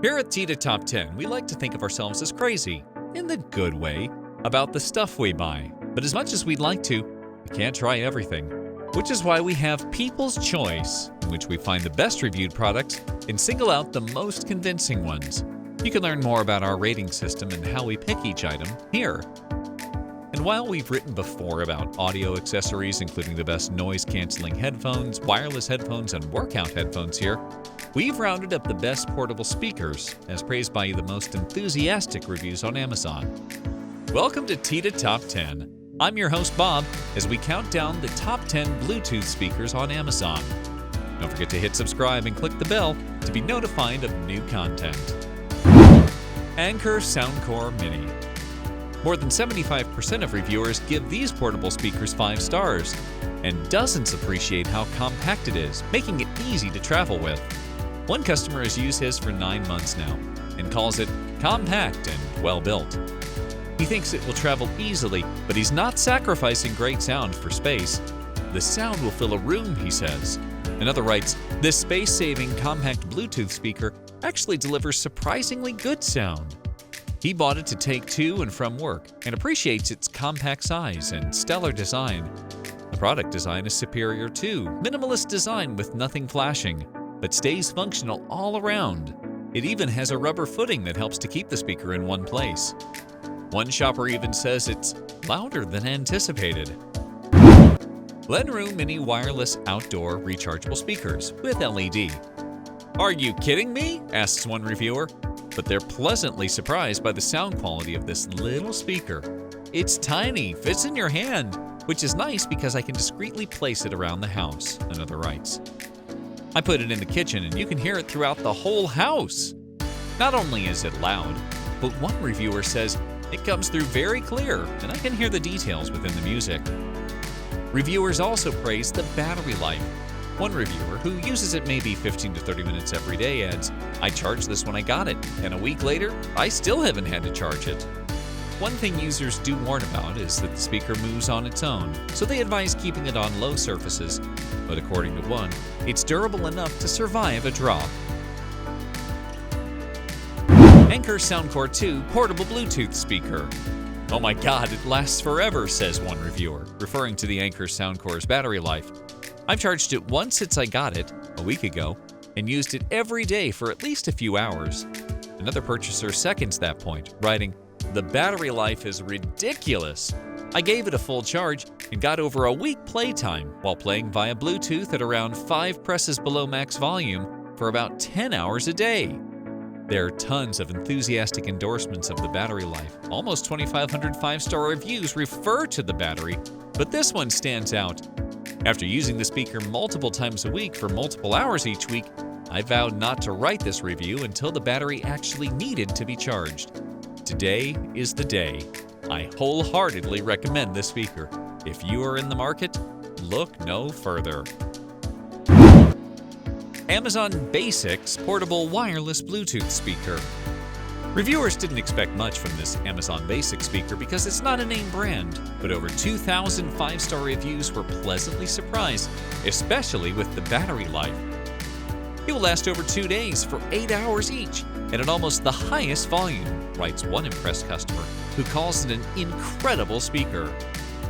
Here at T to Top 10, we like to think of ourselves as crazy, in the good way, about the stuff we buy. But as much as we'd like to, we can't try everything. Which is why we have People's Choice, in which we find the best reviewed products and single out the most convincing ones. You can learn more about our rating system and how we pick each item here. And while we've written before about audio accessories, including the best noise-canceling headphones, wireless headphones, and workout headphones here, we've rounded up the best portable speakers, as praised by the most enthusiastic reviews on Amazon. Welcome to T to Top 10. I'm your host, Bob, as we count down the top 10 Bluetooth speakers on Amazon. Don't forget to hit subscribe and click the bell to be notified of new content. Anker SoundCore Mini. More than 75% of reviewers give these portable speakers 5 stars, and dozens appreciate how compact it is, making it easy to travel with. One customer has used his for 9 months now and calls it compact and well-built. He thinks it will travel easily, but he's not sacrificing great sound for space. The sound will fill a room, he says. Another writes, this space-saving compact Bluetooth speaker actually delivers surprisingly good sound. He bought it to take to and from work and appreciates its compact size and stellar design. The product design is superior too, minimalist design with nothing flashing, but stays functional all around. It even has a rubber footing that helps to keep the speaker in one place. One shopper even says it's louder than anticipated. Lenrue Mini Wireless Outdoor Rechargeable Speakers with LED. Are you kidding me? Asks one reviewer, but they're pleasantly surprised by the sound quality of this little speaker. It's tiny, fits in your hand, which is nice because I can discreetly place it around the house, another writes. I put it in the kitchen and you can hear it throughout the whole house. Not only is it loud, but one reviewer says it comes through very clear and I can hear the details within the music. Reviewers also praise the battery life. One reviewer, who uses it maybe 15 to 30 minutes every day, adds, I charged this when I got it, and a week later, I still haven't had to charge it. One thing users do warn about is that the speaker moves on its own, so they advise keeping it on low surfaces. But according to one, it's durable enough to survive a drop. Anker SoundCore II Portable Bluetooth Speaker. Oh my god, it lasts forever, says one reviewer, referring to the Anker SoundCore's battery life. I've charged it once since I got it, a week ago, and used it every day for at least a few hours. Another purchaser seconds that point, writing, the battery life is ridiculous. I gave it a full charge and got over a week playtime while playing via Bluetooth at around 5 presses below max volume for about 10 hours a day. There are tons of enthusiastic endorsements of the battery life. Almost 2,500 5-star reviews refer to the battery, but this one stands out. After using the speaker multiple times a week for multiple hours each week, I vowed not to write this review until the battery actually needed to be charged. Today is the day. I wholeheartedly recommend this speaker. If you are in the market, look no further. Amazon Basics Portable Wireless Bluetooth Speaker. Reviewers didn't expect much from this Amazon Basics speaker because it's not a name brand, but over 2,000 5-star reviews were pleasantly surprised, especially with the battery life. It will last over 2 days for 8 hours each and at almost the highest volume, writes one impressed customer who calls it an incredible speaker.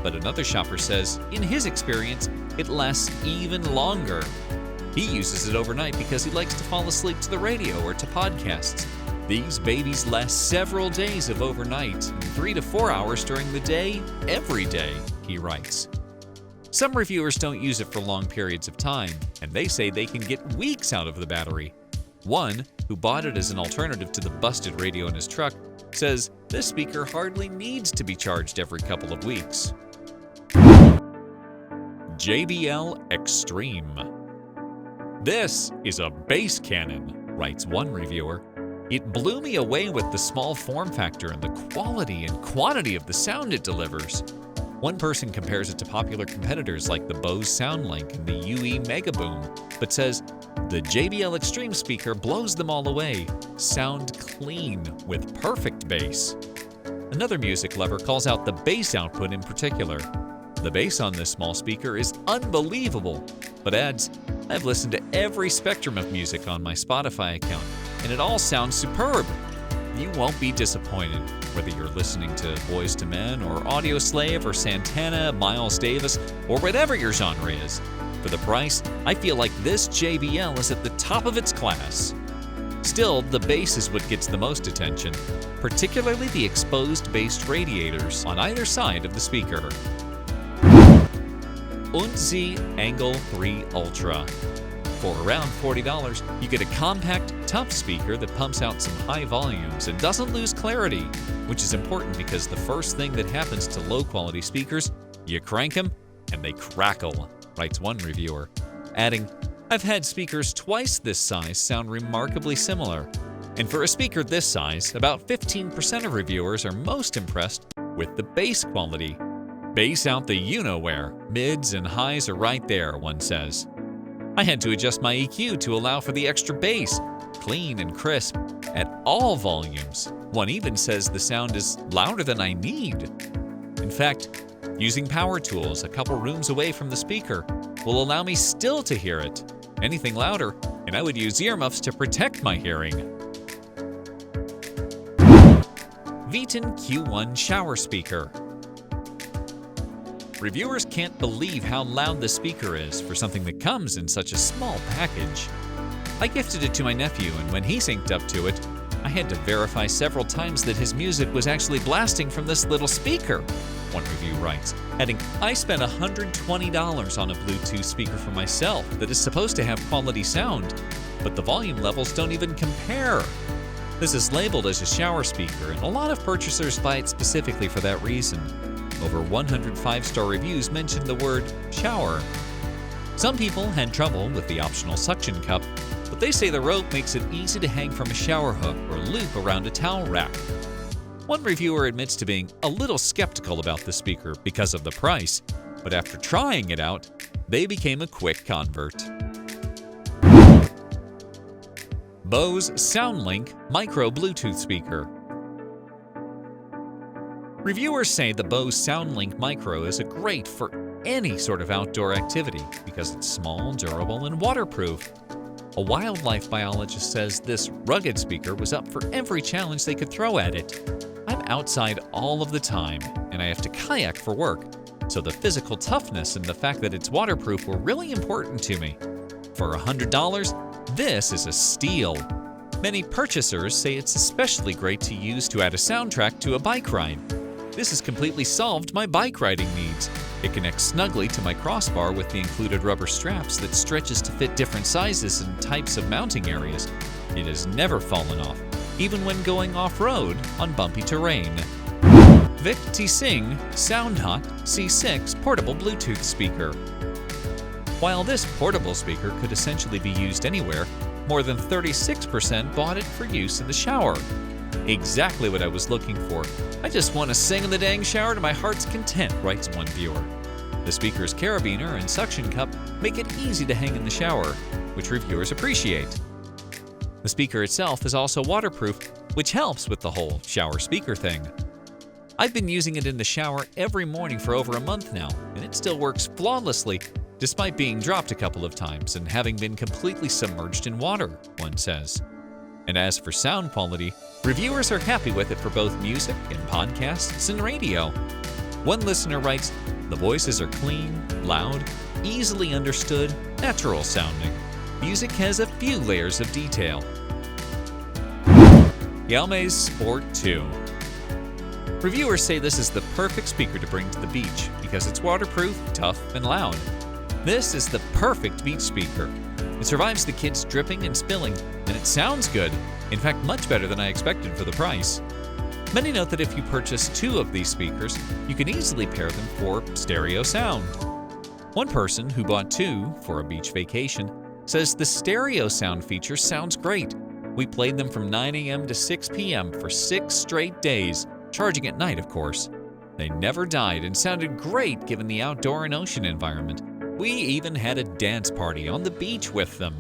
But another shopper says, in his experience, it lasts even longer. He uses it overnight because he likes to fall asleep to the radio or to podcasts. These babies last several days of overnight and 3 to 4 hours during the day, every day, he writes. Some reviewers don't use it for long periods of time, and they say they can get weeks out of the battery. One, who bought it as an alternative to the busted radio in his truck, says this speaker hardly needs to be charged every couple of weeks. JBL Xtreme. This is a bass cannon, writes one reviewer. It blew me away with the small form factor and the quality and quantity of the sound it delivers. One person compares it to popular competitors like the Bose SoundLink and the UE Megaboom, but says the JBL Xtreme speaker blows them all away. Sound clean with perfect bass. Another music lover calls out the bass output in particular. The bass on this small speaker is unbelievable, but adds, I've listened to every spectrum of music on my Spotify account, and it all sounds superb. You won't be disappointed, whether you're listening to Boyz II Men or Audioslave or Santana, Miles Davis, or whatever your genre is. For the price, I feel like this JBL is at the top of its class. Still, the bass is what gets the most attention, particularly the exposed bass radiators on either side of the speaker. OontZ Angle 3 Ultra. For around $40, you get a compact, tough speaker that pumps out some high volumes and doesn't lose clarity, which is important because the first thing that happens to low-quality speakers, you crank them and they crackle, writes one reviewer, adding, "I've had speakers twice this size sound remarkably similar." And for a speaker this size, about 15% of reviewers are most impressed with the bass quality. Bass out the you-know-where. Mids and highs are right there, one says. I had to adjust my EQ to allow for the extra bass, clean and crisp, at all volumes. One even says the sound is louder than I need. In fact, using power tools a couple rooms away from the speaker will allow me still to hear it. Anything louder, and I would use earmuffs to protect my hearing. Vtin Q1 Shower Speaker. Reviewers can't believe how loud the speaker is for something that comes in such a small package. I gifted it to my nephew, and when he synced up to it, I had to verify several times that his music was actually blasting from this little speaker, one review writes, adding, "I spent $120 on a Bluetooth speaker for myself that is supposed to have quality sound, but the volume levels don't even compare." This is labeled as a shower speaker, and a lot of purchasers buy it specifically for that reason. Over 100 5-star reviews mentioned the word shower. Some people had trouble with the optional suction cup, but they say the rope makes it easy to hang from a shower hook or loop around a towel rack. One reviewer admits to being a little skeptical about the speaker because of the price, but after trying it out, they became a quick convert. Bose SoundLink Micro Bluetooth Speaker. Reviewers say the Bose SoundLink Micro is great for any sort of outdoor activity because it's small, durable, and waterproof. A wildlife biologist says this rugged speaker was up for every challenge they could throw at it. I'm outside all of the time, and I have to kayak for work, so the physical toughness and the fact that it's waterproof were really important to me. For $100, this is a steal. Many purchasers say it's especially great to use to add a soundtrack to a bike ride. This has completely solved my bike riding needs. It connects snugly to my crossbar with the included rubber straps that stretches to fit different sizes and types of mounting areas. It has never fallen off, even when going off-road on bumpy terrain. VicTsing SoundHot C6 Portable Bluetooth Speaker. While this portable speaker could essentially be used anywhere, more than 36% bought it for use in the shower. Exactly what I was looking for. I just want to sing in the dang shower to my heart's content, writes one viewer. The speaker's carabiner and suction cup make it easy to hang in the shower, which reviewers appreciate. The speaker itself is also waterproof, which helps with the whole shower speaker thing. I've been using it in the shower every morning for over a month now, and it still works flawlessly, despite being dropped a couple of times and having been completely submerged in water, one says. And as for sound quality, reviewers are happy with it for both music and podcasts and radio. One listener writes, "The voices are clean, loud, easily understood, natural sounding. Music has a few layers of detail." AOMAIS Sport II. Reviewers say this is the perfect speaker to bring to the beach because it's waterproof, tough, and loud. This is the perfect beach speaker. It survives the kids dripping and spilling, and it sounds good. In fact, much better than I expected for the price. Many note that if you purchase 2 of these speakers, you can easily pair them for stereo sound. One person who bought 2 for a beach vacation says the stereo sound feature sounds great. We played them from 9 a.m. to 6 p.m. for 6 straight days, charging at night, of course. They never died and sounded great given the outdoor and ocean environment. We even had a dance party on the beach with them.